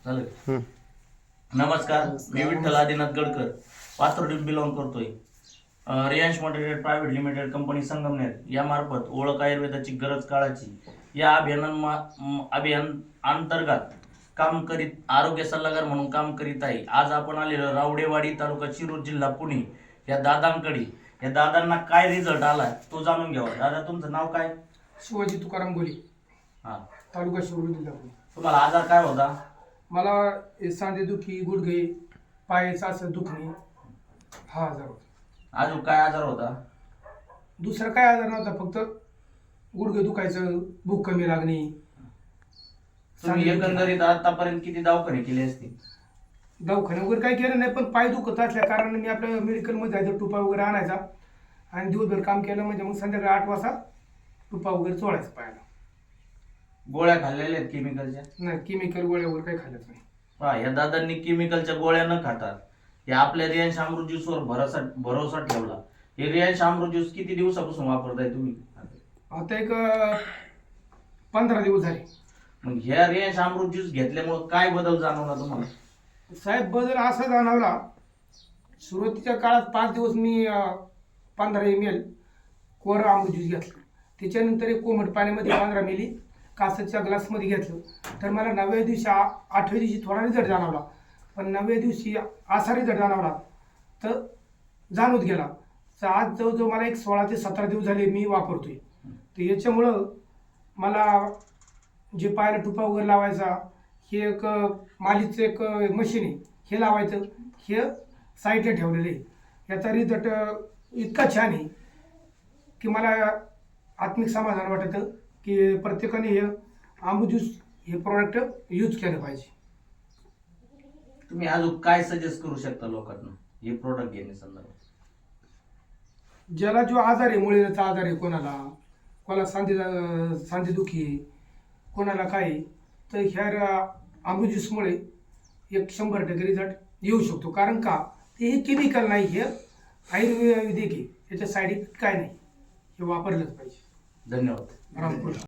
चालेल. नमस्कार, मी विठ्ठल आदिनाथ गडकर, पाथर्डी बिलॉंग करतोय. Riyansh material private limited company Sangamner या मार्फत ओळख आयुर्वेदाची गरज काळाची या अभियान अंतर्गत काम करीत आरोग्य सल्लागार म्हणून काम करीत आहे. आज आपण आलेलो रावडेवाडी तालुका शिरूर जिल्हा पुणे या दादांकडे. या दादांना काय रिझल्ट आलाय तो जाणून घ्यावा. दादा, तुमचं नाव काय? शिवाजी तुकाराम गोली, हा, तालुका शिरूर जिल्हा पुणे. तुम्हाला आजार काय होता? मला सांधेदुखी, गुडघे, पाय सासं दुखणे हा आजार होता. अजून काय आजार होता? दुसरा काय आजार नव्हता, फक्त गुडघे दुखायचं, भूक कमी लागणे. तुम्ही एकंदरीत आतापर्यंत किती दवाखाने केले असतील? दवाखाने वगैरे काही केलं नाही, पण पाय दुखत असल्या कारणाने मी आपल्या मेडिकलमध्ये जायचं, टुपा वगैरे आणायचा आणि दिवसभर काम केलं म्हणजे मग संध्याकाळी 8 वाजता टुपा वगैरे चोळायचा पायाला. गोळ्या खाल्लेल्या आहेत केमिकलच्या? नाही, केमिकल गोळ्या वगैरे काही खाल्लंच नाही. पहा, या दादांनी केमिकलच्या गोळ्या न खाता या आपल्या रियांश अमृत ज्यूसवर भरोसा ठेवला. हे रियांश अमृत ज्यूस किती दिवसापासून वापरताय तुम्ही? आता एक 15 दिवस झाले. मग ह्या रियांश अमृत ज्यूस घेतल्यामुळे काय बदल जाणवला तुम्हाला? साहेब, बदल असा जाणवला, सुरुवातीच्या काळात 5 दिवस मी 15 ml कोरं अमृत ज्यूस घेतलं. त्याच्यानंतर एक कोमट पाण्यामध्ये 15 मिली काचेच्या ग्लासमध्ये घेतलं. तर मला 9व्या दिवशी 8व्या दिवशी थोडा रिझल्ट जाणवला, पण 9व्या दिवशी असा रिझल्ट जाणवला तर जाणवत गेला. तर आज जवळजवळ मला एक 16 ते 17 दिवस झाले मी वापरतोय. तर याच्यामुळं मला जे पायाला टुपा वगैरे लावायचा, हे एक मालीचं एक मशीन आहे, हे लावायचं, हे साईडला ठेवलेलं आहे. याचा रिझल्ट इतका छान आहे की मला आत्मिक समाधान वाटतं की प्रत्येकाने हे अमृत ज्यूस हे प्रॉडक्ट यूज केलं पाहिजे. तुम्ही अजून काय सजेस्ट करू शकता लोकांना हे प्रोडक्ट घेण्यासंदर्भात? ज्याला जो आजार आहे, मुळीचा आजार आहे, कोणाला सांधेदुखी आहे, कोणाला काय आहे, तर ह्या अमृत ज्यूसमुळे एक 100% रिझल्ट येऊ शकतो. कारण का, हे केमिकल नाही, हे आयुर्वेदिक आहे, याच्या साईड इफेक्ट काय नाही, हे वापरलंच पाहिजे. धन्यवाद. रामकृष्ण.